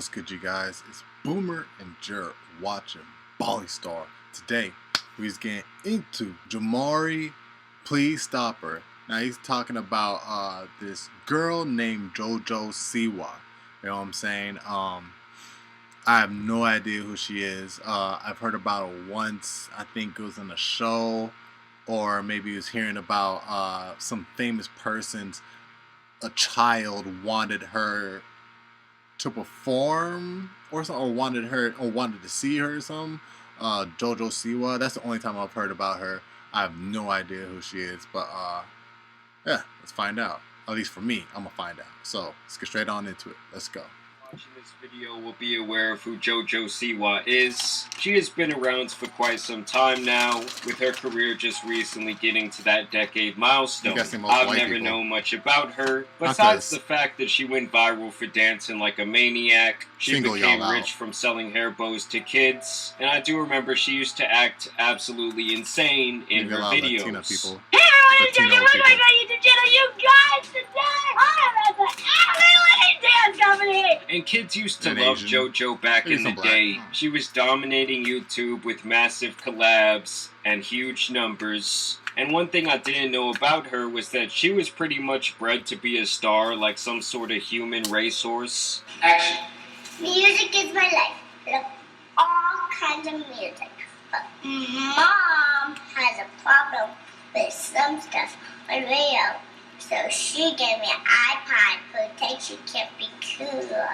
What's good, you guys? It's Boomer and Jared watching Bali Star. Today, we're getting into Jamari, Please Stop Her. Now, he's talking about this girl named Jojo Siwa. You know what I'm saying? I have no idea who she is. I've heard about her once. I think it was in a show, or maybe he was hearing about some famous person's a child wanted her to perform or something, or wanted to see her or something. Jojo Siwa. That's the only time I've heard about her. I have no idea who she is, but yeah, let's find out. At least for me, I'm gonna find out. So let's get straight on into it. Let's go. Watching this video will be aware of who Jojo Siwa is. She has been around for quite some time now, with her career just recently getting to that decade milestone. I've never known much about her, besides the fact that she went viral for dancing like a maniac. She became rich from selling hair bows to kids, and I do remember she used to act absolutely insane in her videos. Latino people. Hey everyone, welcome to my YouTube channel. You guys, today I'm at the LA Dance Company. And kids used to love JoJo back in the day. She was dominating YouTube with massive collabs and huge numbers. And one thing I didn't know about her was that she was pretty much bred to be a star, like some sort of human racehorse. Action. Music is my life. I love all kinds of music. But Mom has a problem with some stuff on radio. So she gave me an iPod who thinks she can't be cool.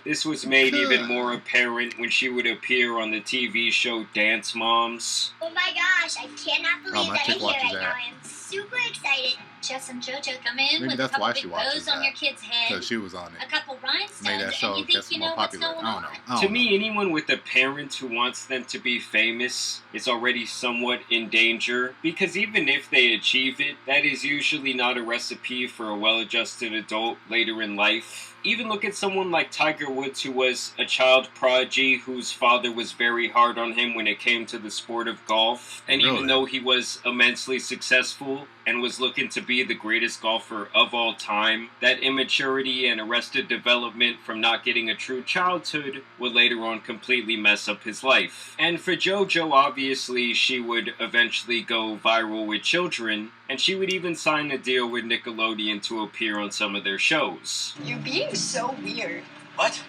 This was made even more apparent when she would appear on the TV show Dance Moms. Oh my gosh, I cannot believe that I'm here right now. I am super excited. Jess and JoJo come in Maybe with a couple big bows on your kid's head, because she was on it. a couple rhinestones, that show and you think you know what's going on. To me, anyone with a parent who wants them to be famous is already somewhat in danger, because even if they achieve it, that is usually not a recipe for a well-adjusted adult later in life. Even look at someone like Tiger Woods, who was a child prodigy whose father was very hard on him when it came to the sport of golf. And even though he was immensely successful and was looking to be the greatest golfer of all time, that immaturity and arrested development from not getting a true childhood would later on completely mess up his life. And for JoJo, obviously, she would eventually go viral with children, and she would even sign a deal with Nickelodeon to appear on some of their shows. You're being so weird. What?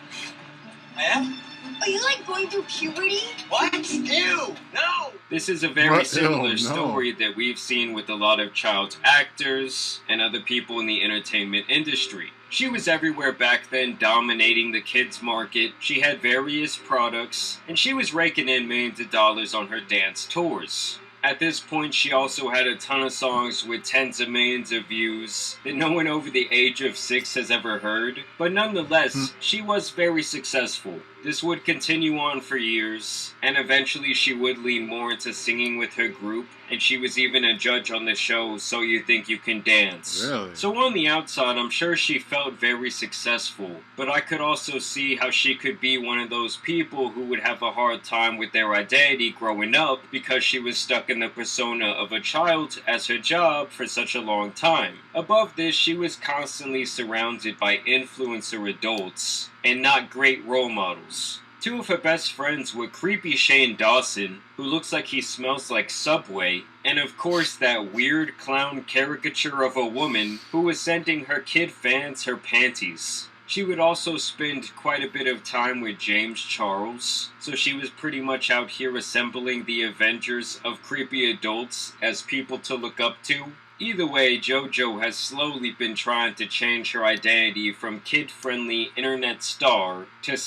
I am? Are you like going through puberty? What? Ew! No! This is a very similar story that we've seen with a lot of child actors and other people in the entertainment industry. She was everywhere back then, dominating the kids market. She had various products, and she was raking in millions of dollars on her dance tours. At this point, she also had a ton of songs with tens of millions of views that no one over the age of 6 has ever heard. But nonetheless, she was very successful. This would continue on for years, and eventually she would lean more into singing with her group, and she was even a judge on the show So You Think You Can Dance. Really? So on the outside, I'm sure she felt very successful, but I could also see how she could be one of those people who would have a hard time with their identity growing up because she was stuck in the persona of a child as her job for such a long time. Above this, she was constantly surrounded by influencer adults and not great role models. Two of her best friends were creepy Shane Dawson, who looks like he smells like Subway, and of course that weird clown caricature of a woman who was sending her kid fans her panties. She would also spend quite a bit of time with James Charles, so she was pretty much out here assembling the Avengers of creepy adults as people to look up to. Either way, JoJo has slowly been trying to change her identity from kid-friendly internet star to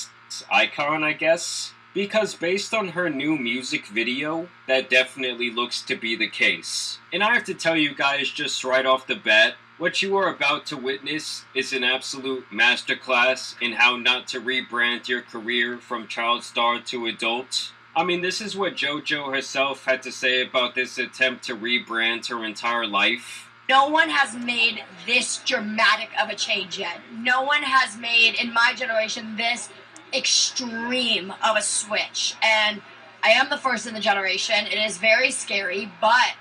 icon, I guess? Because based on her new music video, that definitely looks to be the case. And I have to tell you guys just right off the bat, what you are about to witness is an absolute masterclass in how not to rebrand your career from child star to adult. I mean, this is what JoJo herself had to say about this attempt to rebrand her entire life. No one has made this dramatic of a change yet. No one has made, in my generation, this extreme of a switch. And I am the first in the generation. It is very scary, but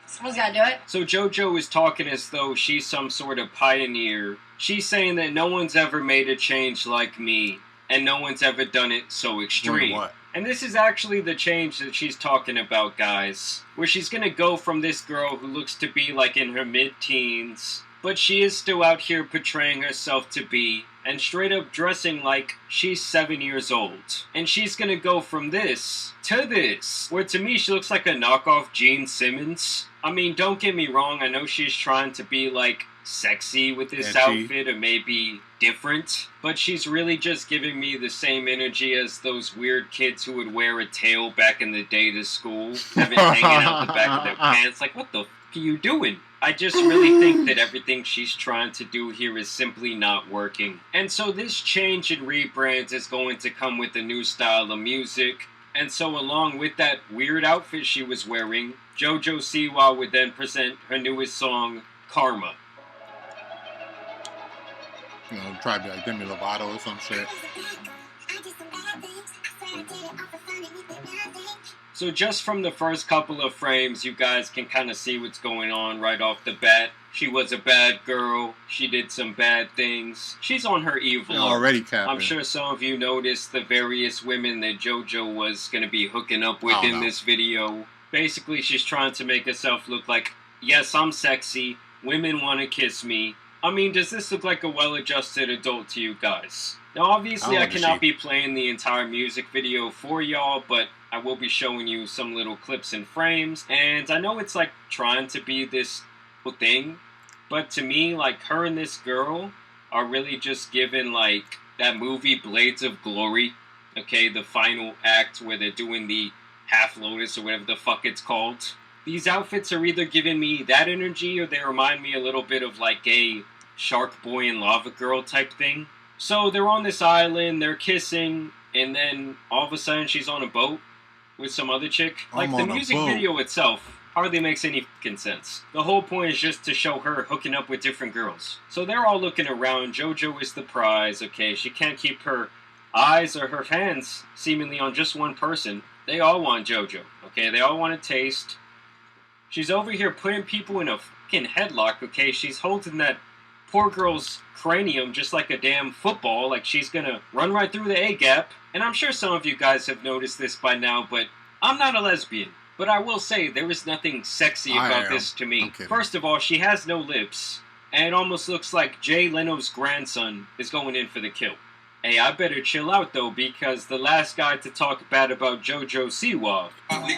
someone's gotta do it. So JoJo is talking as though she's some sort of pioneer. She's saying that no one's ever made a change like me. and no one's ever done it so extreme. What? And this is actually the change that she's talking about, guys. Where she's gonna go from this girl who looks to be like in her mid-teens, but she is still out here portraying herself to be, and straight up dressing like she's 7 years old. And she's gonna go from this to this, where to me she looks like a knockoff Gene Simmons. I mean, don't get me wrong, I know she's trying to be like sexy with this outfit or maybe different, but she's really just giving me the same energy as those weird kids who would wear a tail back in the day to school, have it hanging out the back of their pants. Like, what the f*** are you doing? I just really think that everything she's trying to do here is simply not working. And so this change in rebrand is going to come with a new style of music. And so along with that weird outfit she was wearing, Jojo Siwa would then present her newest song, Karma. You know, try to be like Demi Lovato or some shit. So just from the first couple of frames, you guys can kind of see what's going on right off the bat. She was a bad girl. She did some bad things. She's on her evil arc. Already capping. I'm sure some of you noticed the various women that JoJo was going to be hooking up with in this video. Basically, she's trying to make herself look like, yes, I'm sexy. Women want to kiss me. I mean, does this look like a well-adjusted adult to you guys? Now, obviously, I cannot be playing the entire music video for y'all, but I will be showing you some little clips and frames. And I know it's like trying to be this thing, but to me, like, her and this girl are really just given like that movie Blades of Glory, okay, the final act where they're doing the Half Lotus or whatever the fuck it's called. These outfits are either giving me that energy or they remind me a little bit of like a Shark Boy and Lava Girl type thing. So they're on this island, they're kissing, and then all of a sudden she's on a boat with some other chick. Like, the music video itself hardly makes any fucking sense. The whole point is just to show her hooking up with different girls. So they're all looking around. JoJo is the prize, okay? She can't keep her eyes or her hands seemingly on just one person. They all want JoJo, okay? They all want a taste. She's over here putting people in a fucking headlock, okay? She's holding that poor girl's cranium just like a damn football, like she's gonna run right through the A-gap. And I'm sure some of you guys have noticed this by now, but I'm not a lesbian. But I will say, there is nothing sexy about this to me. First of all, she has no lips, and it almost looks like Jay Leno's grandson is going in for the kill. Hey, I better chill out though, because the last guy to talk bad about Jojo Siwa,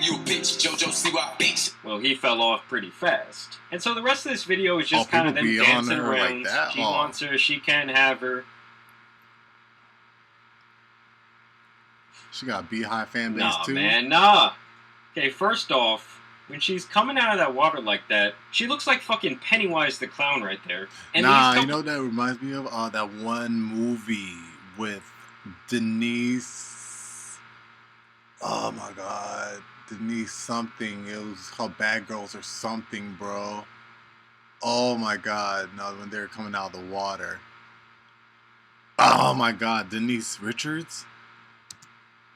You bitch, Jojo Siwa, bitch. well, he fell off pretty fast. And so the rest of this video is just kind of them dancing around. Like that? She wants her, she can't have her. She got a Beehive fan base too? Nah, man, nah. Okay, first off, when she's coming out of that water like that, she looks like fucking Pennywise the Clown right there. And nah, you know what that reminds me of? That one movie with Denise. Oh my god. Denise something. It was called Bad Girls or something, bro. Oh my god. No, when they're coming out of the water. Oh my god. Denise Richards?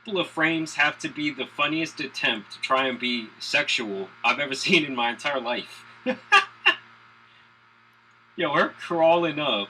Of frames have to be the funniest attempt to try and be sexual I've ever seen in my entire life. Yo, her crawling up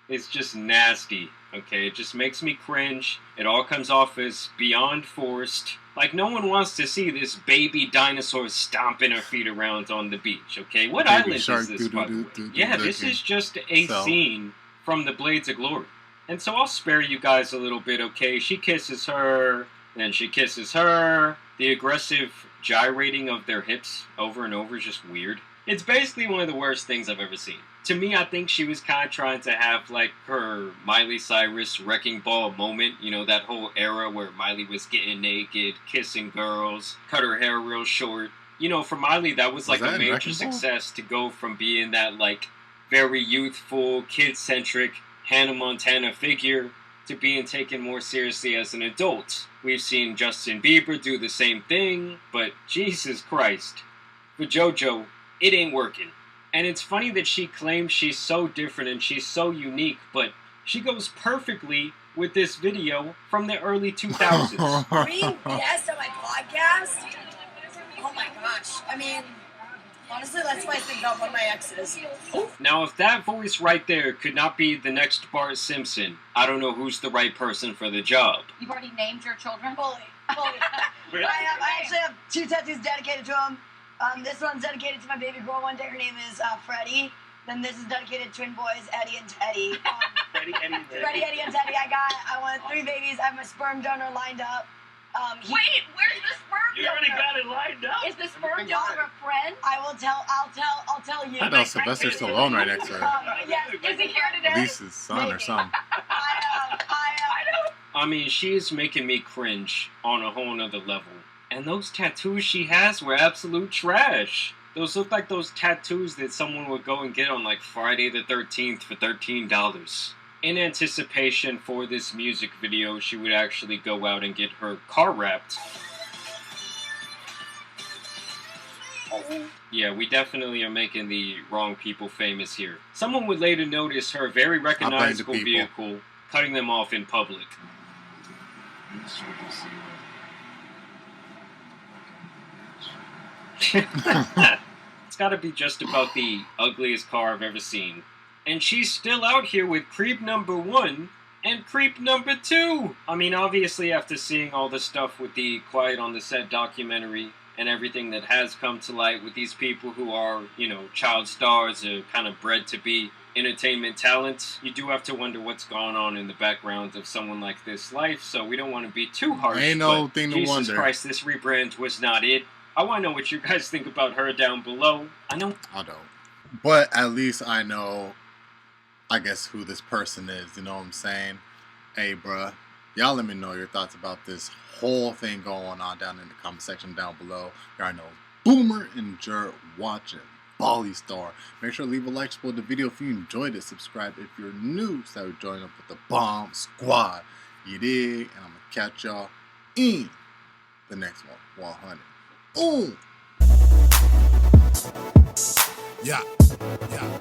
is just nasty, okay? It just makes me cringe. It all comes off as beyond forced. Like, no one wants to see this baby dinosaur stomping her feet around on the beach, okay? What island is this, by the way? Yeah, this is just a scene from the Blades of Glory. And so I'll spare you guys a little bit, okay? She kisses her, then she kisses her. The aggressive gyrating of their hips over and over is just weird. It's basically one of the worst things I've ever seen. To me, I think she was kind of trying to have, like, her Miley Cyrus Wrecking Ball moment. You know, that whole era where Miley was getting naked, kissing girls, cut her hair real short. You know, for Miley, that was like a major success to go from being that, like, very youthful, kid-centric Hannah Montana figure to being taken more seriously as an adult. We've seen Justin Bieber do the same thing, but Jesus Christ, for JoJo, it ain't working. And it's funny that she claims she's so different and she's so unique, but she goes perfectly with this video from the early 2000s. Being guest on my podcast? Oh my gosh. I mean, Honestly, let's spice things up. One of my exes. Now, if that voice right there could not be the next Bart Simpson, I don't know who's the right person for the job. You've already named your children? Fully. Really? I actually have 2 tattoos dedicated to them. This one's dedicated to my baby girl one day. Her name is Freddie. Then this is dedicated to twin boys, Eddie and Teddy. Freddie, Eddie, and Teddy. Freddie, Eddie, and Teddy. I want 3 babies. I have my sperm donor lined up. Wait, where's the sperm You already got it lined up. Is the sperm donor a friend? I'll tell you. I know Sylvester Stallone right next to her. Yes, Is he here today? At least his son or something. I mean, she is making me cringe on a whole nother level. And those tattoos she has were absolute trash. Those look like those tattoos that someone would go and get on like Friday the 13th for $13. In anticipation for this music video, she would actually go out and get her car wrapped. Yeah, we definitely are making the wrong people famous here. Someone would later notice her very recognizable people. vehicle, cutting them off in public. It's gotta be just about the ugliest car I've ever seen. And she's still out here with creep number 1 and creep number 2! I mean, obviously after seeing all the stuff with the Quiet on the Set documentary and everything that has come to light with these people who are, you know, child stars or kind of bred to be entertainment talent, you do have to wonder what's going on in the background of someone like this life, so we don't want to be too harsh. Ain't no but thing to Jesus wonder. Christ, this rebrand was not it. I want to know what you guys think about her down below. I don't. But at least I know, I guess, who this person is. You know what I'm saying? Hey, bruh. Y'all let me know your thoughts about this whole thing going on down in the comment section down below. Y'all know Boomer and Jer watching Bali Star. Make sure to leave a like, support the video if you enjoyed it. Subscribe if you're new, so that we join up with the bomb squad. You dig? And I'm going to catch y'all in the next one. 100. Ooh! Yeah, yeah.